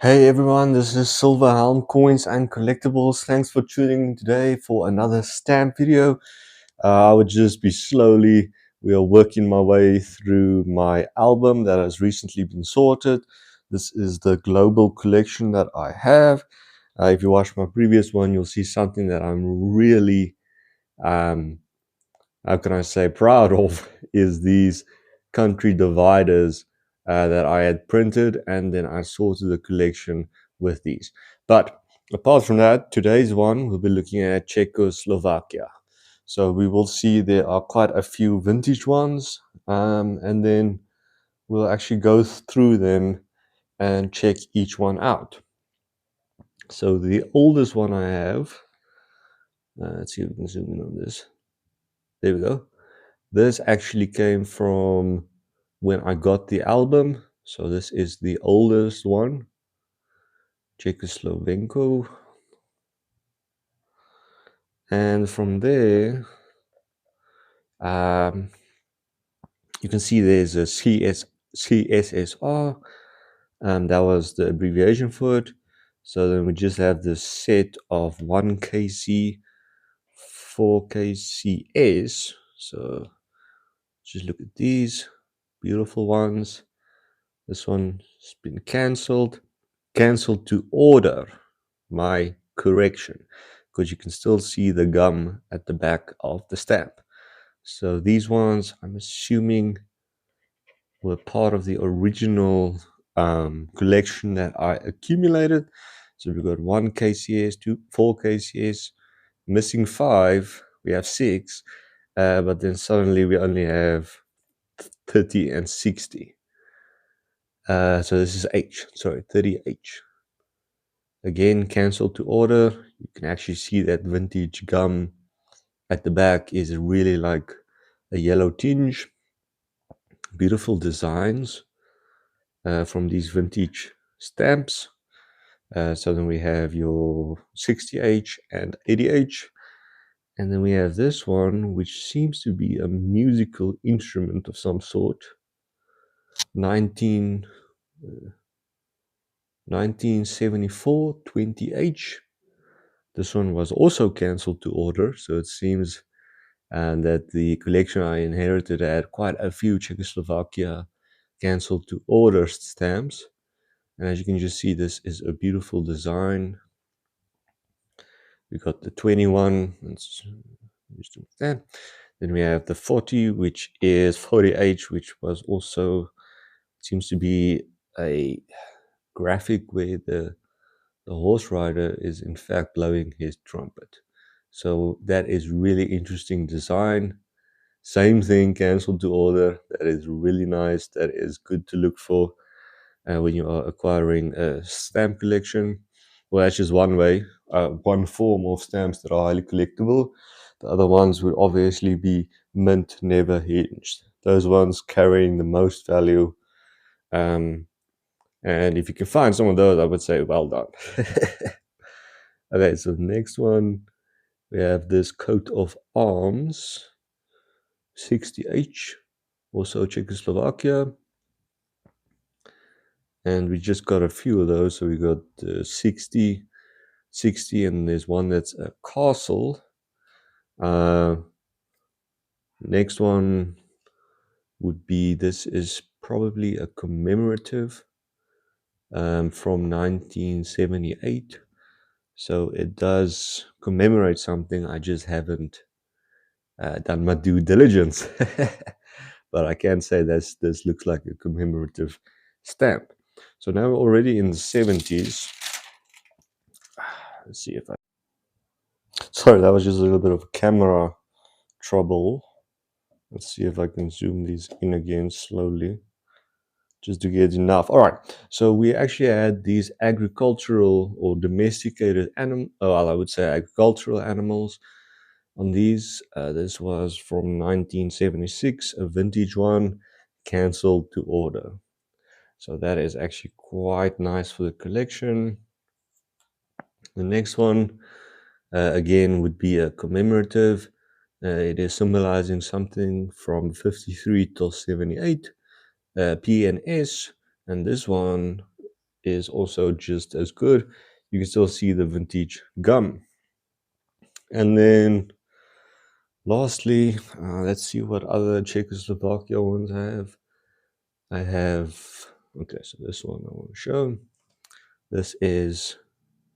Hey everyone, this is Silver Helm Coins and Collectibles. Thanks for tuning in today for another stamp video. I would just be we are working my way through my album that has recently been sorted. This is the global collection that I have. If you watch my previous one, you'll see something that I'm really, how can I say, proud of is these country dividers that I had printed, and then I sorted the collection with these. But apart from that, today's one, we'll be looking at Czechoslovakia. So we will see there are quite a few vintage ones, and then we'll actually go through them and check each one out. So the oldest one I have, let's see if we can zoom in on this. There we go. This actually came from when I got the album. So this is the oldest one, Czechoslovakia. And from there, you can see there's a CSSR. That was the abbreviation for it. So then we just have this set of 1KC, 4KCS. So just look at these beautiful ones. This one's been cancelled to order. My correction, because you can still see the gum at the back of the stamp. So these ones, I'm assuming, were part of the original collection that I accumulated. So we've got 1 KCS, 4 KCS, missing 5, we have 6, but then suddenly we only have 30 and 60. So this is H, sorry, 30H. Again, cancelled to order. You can actually see that vintage gum at the back is really like a yellow tinge. Beautiful designs from these vintage stamps. So then we have your 60H and 80H. And then we have this one, which seems to be a musical instrument of some sort. 1974 20H. This one was also cancelled to order, so it seems that the collection I inherited had quite a few Czechoslovakia cancelled to order stamps. And as you can just see, this is a beautiful design. We got the 21, then we have the 40, which is 40H, which was also, seems to be a graphic where the horse rider is in fact blowing his trumpet. So that is really interesting design. Same thing, cancelled to order. That is really nice. That is good to look for when you are acquiring a stamp collection. Well, that's just one way, one form of stamps that are highly collectible. The other ones would obviously be mint, never hinged. Those ones carrying the most value. And if you can find some of those, I would say well done. Okay, so next one, we have this coat of arms, 60H, also Czechoslovakia. And we just got a few of those. So we got 60, and there's one that's a castle. Next one would be, this is probably a commemorative from 1978. So it does commemorate something. I just haven't done my due diligence. But I can say this looks like a commemorative stamp. So now we're already in the 70s. Let's see if I... Sorry, that was just a little bit of camera trouble. Let's see if I can zoom these in again slowly, just to get enough. All right, so we actually had these agricultural or domesticated animals, well, I would say agricultural animals on these. This was from 1976, a vintage one, cancelled to order. So that is actually quite nice for the collection. The next one, again, would be a commemorative. It is symbolizing something from 53 till 78, P and S. And this one is also just as good. You can still see the vintage gum. And then lastly, let's see what other Czechoslovakia ones I have. I have, okay, so this one I want to show. This is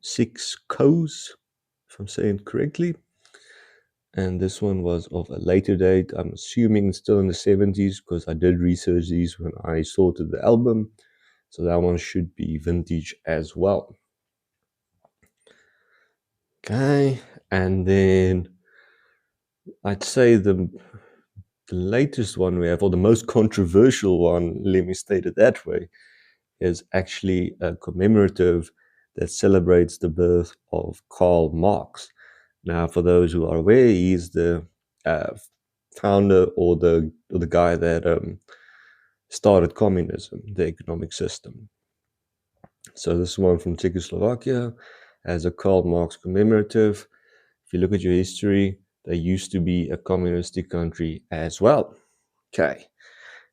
6 Co's, if I'm saying it correctly. And this one was of a later date. I'm assuming still in the 70s because I did research these when I sorted the album. So that one should be vintage as well. Okay, and then I'd say the latest one we have, or the most controversial one, let me state it that way, is actually a commemorative that celebrates the birth of Karl Marx. Now, for those who are aware, he's the founder or the guy that started communism, the economic system. So this one from Czechoslovakia as a Karl Marx commemorative. If you look at your history, they used to be a communistic country as well. Okay.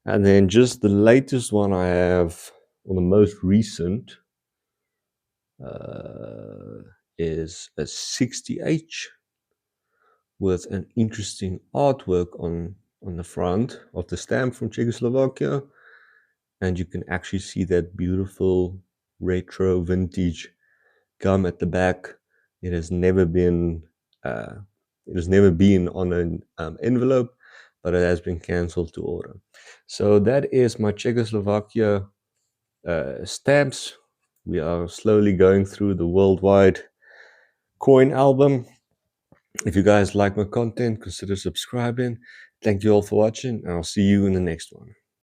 And then just the latest one I have, or the most recent, is a 60H with an interesting artwork on the front of the stamp from Czechoslovakia. And you can actually see that beautiful retro vintage gum at the back. It has never been on an envelope, but it has been cancelled to order. So that is my Czechoslovakia stamps. We are slowly going through the worldwide coin album. If you guys like my content, consider subscribing. Thank you all for watching, and I'll see you in the next one.